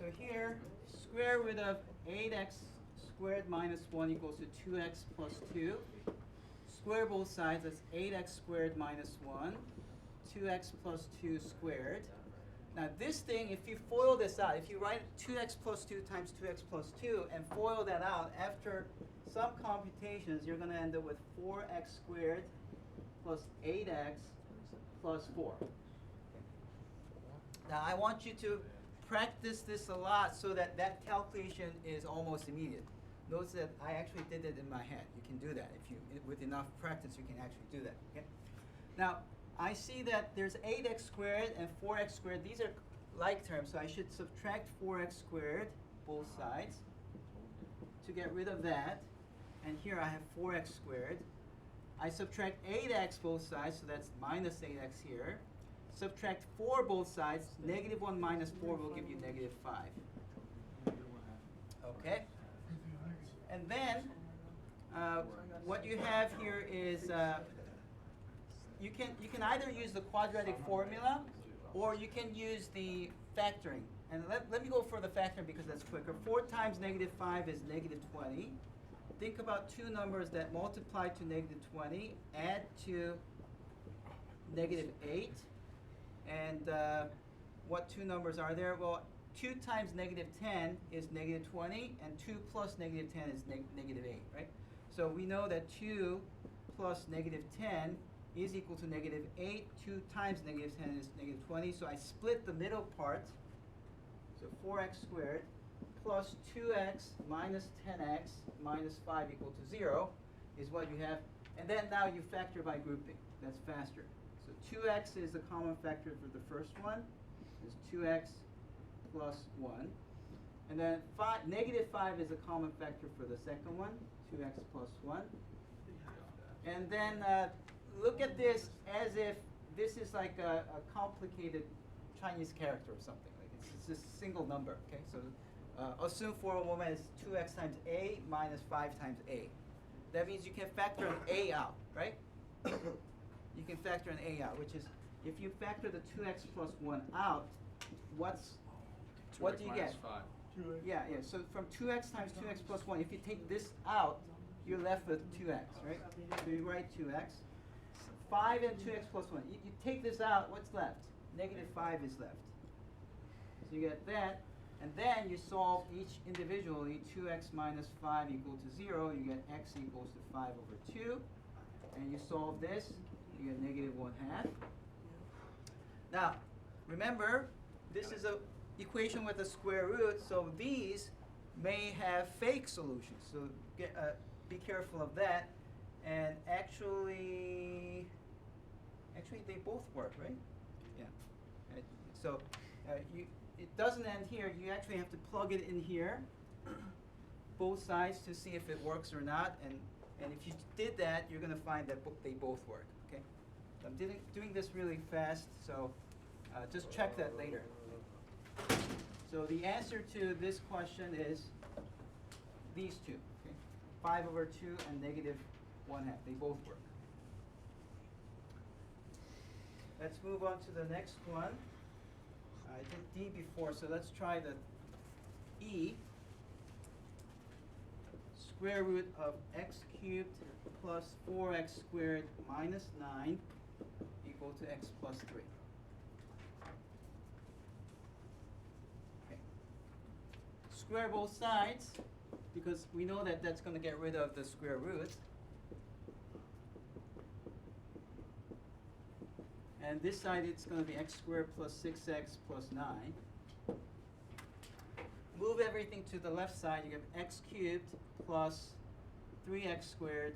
So here, square root of 8x squared minus 1 equals to 2x plus 2. Square both sides, that's 8x squared minus 1, 2x plus 2 squared. Now this thing, if you FOIL this out, if you write 2x plus 2 times 2x plus 2 and FOIL that out, after some computations, you're going to end up with 4x squared plus 8x plus 4. Now I want you to practice this a lot so that that calculation is almost immediate. Notice that I actually did it in my head. You can do that. If you, with enough practice, you can actually do that. Okay? Now, I see that there's 8x squared and 4x squared. These are like terms, so I should subtract 4x squared, both sides, to get rid of that. And here I have 4x squared. I subtract 8x both sides, so that's minus 8x here. Subtract 4 both sides. Negative 1 minus 4 will give you negative 5. Okay? And then what you have here is you can either use the quadratic formula or you can use the factoring. And let me go for the factoring because that's quicker. 4 times negative 5 is negative 20. Think about two numbers that multiply to negative 20, add to negative 8. And what two numbers are there? Well, 2 times negative 10 is negative 20, and 2 plus negative 10 is negative 8, right? So we know that 2 plus negative 10 is equal to negative 8. 2 times negative 10 is negative 20. So I split the middle part. So 4x squared plus 2x minus 10x minus 5 equal to 0 is what you have. And then now you factor by grouping. That's faster. So 2x is the common factor for the first one. Is 2x plus 1. And then negative 5 is a common factor for the second one, 2x plus 1. And then look at this as if this is like a complicated Chinese character or something. Like it's just a single number. Okay, so assume for a woman is 2x times a minus 5 times a. That means you can factor an a out, right? You can factor an a out, which is if you factor the 2x plus 1 out, what do you get? 5. Yeah. So from 2x times 2x plus 1, if you take this out, you're left with 2x, right? So you write 2x. 5 and 2x plus 1. You take this out, what's left? Negative 5 is left. So you get that. And then you solve each individually. 2x minus 5 equal to 0. You get x equals to 5 over 2. And you solve this, you get negative 1/2. Now, remember, this is an equation with a square root, so these may have fake solutions. So be careful of that. And actually they both work, right? Yeah. Right. So it doesn't end here. You actually have to plug it in here, both sides, to see if it works or not. And if you did that, you're going to find that they both work. Okay. I'm doing this really fast, so just check that later. So the answer to this question is these two. Okay. 5 over 2 and negative 1/2. They both work. Let's move on to the next one. I did D before, so let's try the E. Square root of x cubed plus 4x squared minus 9 equal to x plus 3. Okay. Square both sides, because we know that that's going to get rid of the square root. And this side, it's going to be x squared plus 6x plus 9. Move everything to the left side. You get x cubed plus 3x squared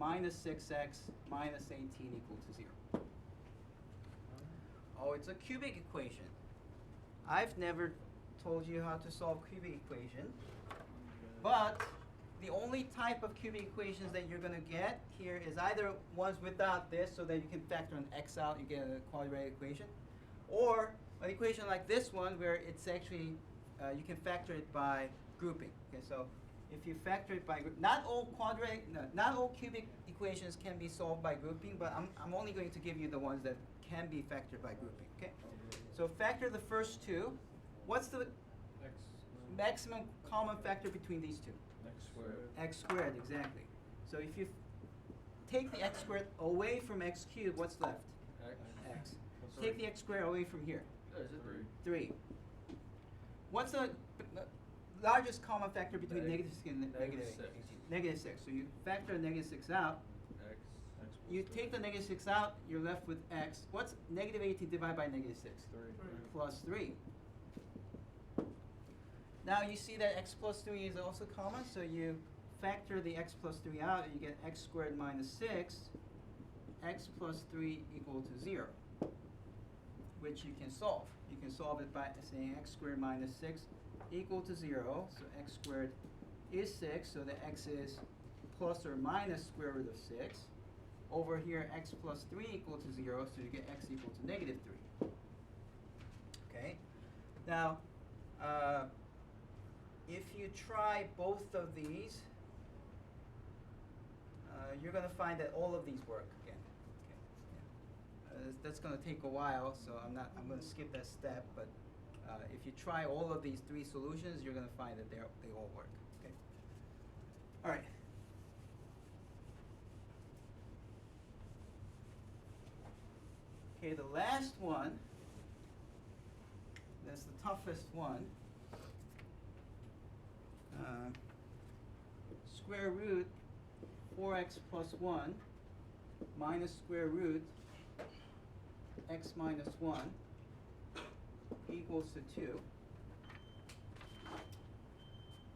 minus 6x minus 18 equal to 0. Oh, it's a cubic equation. I've never told you how to solve cubic equation. But the only type of cubic equations that you're going to get here is either ones without this, so that you can factor an x out, you get a quadratic equation, or an equation like this one where it's actually you can factor it by grouping. Okay, so if you factor it by not all cubic equations can be solved by grouping, but I'm only going to give you the ones that can be factored by grouping. Okay, so factor the first two. What's the Maximum common factor between these two. X squared. X squared, exactly. So if you take the x squared away from x cubed, what's left? X. Take the x squared away from here. Is it 3. What's the largest common factor between negative 6 and negative negative 6. 18? Negative 6. So you factor negative 6 out. X. You take the negative 6 out, you're left with x. What's negative 18 divided by negative 6? 3. Plus 3. Now you see that x plus 3 is also common, so you factor the x plus 3 out, and you get x squared minus 6, x plus 3 equal to 0, which you can solve. You can solve it by saying x squared minus 6 equal to 0, so x squared is 6, so the x is plus or minus square root of 6. Over here, x plus 3 equal to 0, so you get x equal to negative 3. Okay? Now, if you try both of these, you're going to find that all of these work again. Okay. Yeah. That's going to take a while, so I'm going to skip that step. But if you try all of these 3 solutions, you're going to find that they all work. Okay. All right. Okay, the last one. That's the toughest one. Square root 4x plus 1 minus square root x minus 1 equals to 2.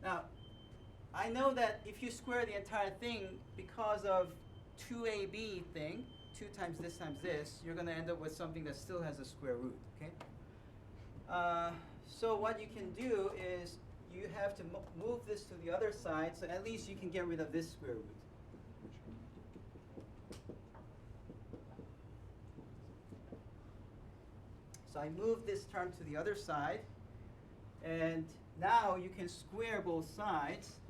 Now, I know that if you square the entire thing, because of 2ab thing, 2 times this, you're going to end up with something that still has a square root, okay? So what you can do is you have to move this to the other side, so at least you can get rid of this square root. So I move this term to the other side, and now you can square both sides.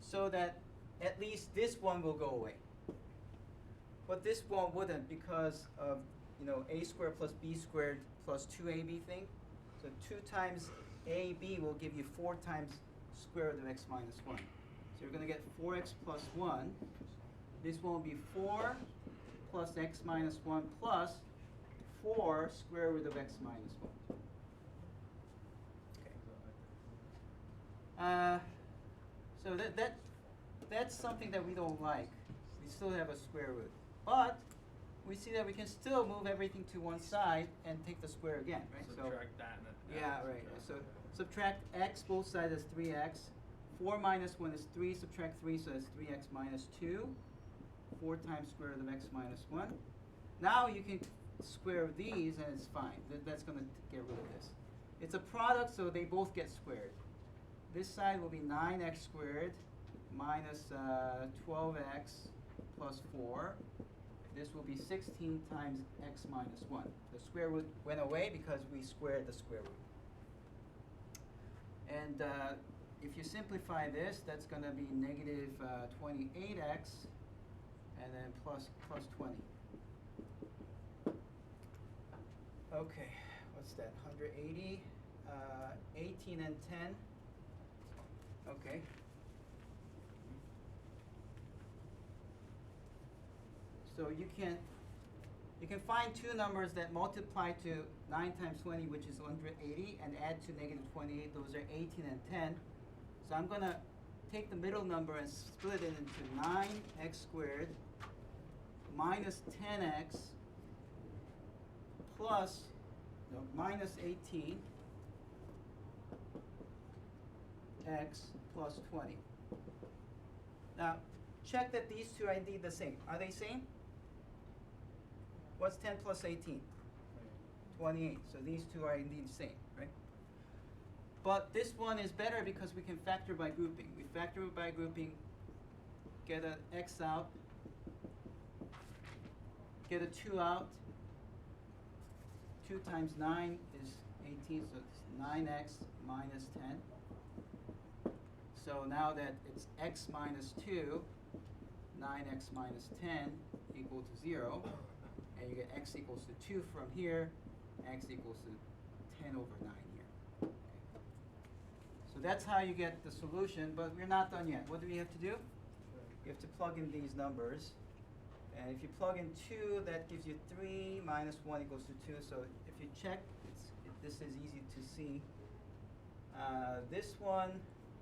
So that at least this one will go away. But this one wouldn't because of a squared plus b squared plus 2ab thing. So 2 times ab will give you 4 times square root of x minus 1. So you're going to get 4x plus 1. This one will be 4 plus x minus 1 plus 4 square root of x minus 1. Okay. So that's something that we don't like. We still have a square root. But we see that we can still move everything to one side and take the square again, right? Subtract that. Yeah, right. So subtract x, both sides is 3x. 4 minus 1 is 3, subtract 3, so that's 3x minus 2. 4 times square root of x minus 1. Now you can square these and it's fine. That's going to get rid of this. It's a product, so they both get squared. This side will be 9x squared minus 12x plus 4. This will be 16 times x minus 1. The square root went away because we squared the square root. And if you simplify this, that's going to be negative 28x and then plus 20. Okay, what's that? 180, 18 and 10. Okay. So you can find 2 numbers that multiply to 9 times 20, which is 180, and add to negative 28. Those are 18 and 10. So I'm going to take the middle number and split it into 9x squared minus 10x plus minus 18 x plus 20. Now, check that these two are indeed the same. Are they same? What's 10 plus 18? 28. So these two are indeed the same, right? But this one is better because we can factor by grouping. We factor by grouping, get an x out, get a 2 out. 2 times 9 is 18, so it's 9x minus 10. So now that it's x minus 2, 9x minus 10 equal to 0. and you get x equals to 2 from here, x equals to 10 over 9 here. Okay. So that's how you get the solution, but we're not done yet. What do we have to do? You have to plug in these numbers. And if you plug in 2, that gives you 3 minus 1 equals to 2. So if you check, this is easy to see. This one,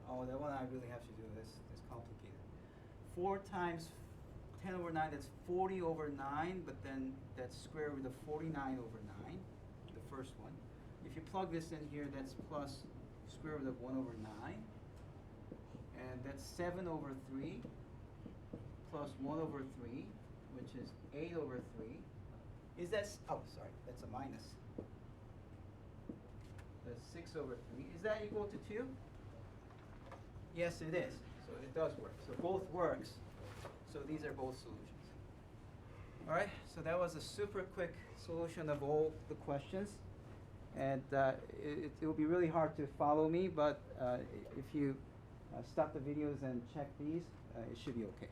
oh, that one I really have to do. This is complicated. 4 times 10 over 9, that's 40 over 9, but then that's square root of 49 over 9, the first one. If you plug this in here, that's plus square root of 1 over 9. And that's 7 over 3 plus 1 over 3, which is 8 over 3. Is that, oh, sorry, that's a minus. That's 6 over 3. Is that equal to 2? Yes, it is. So it does work. So both works. So these are both solutions. All right, so that was a super quick solution of all the questions. And it will be really hard to follow me, but if you stop the videos and check these, it should be okay.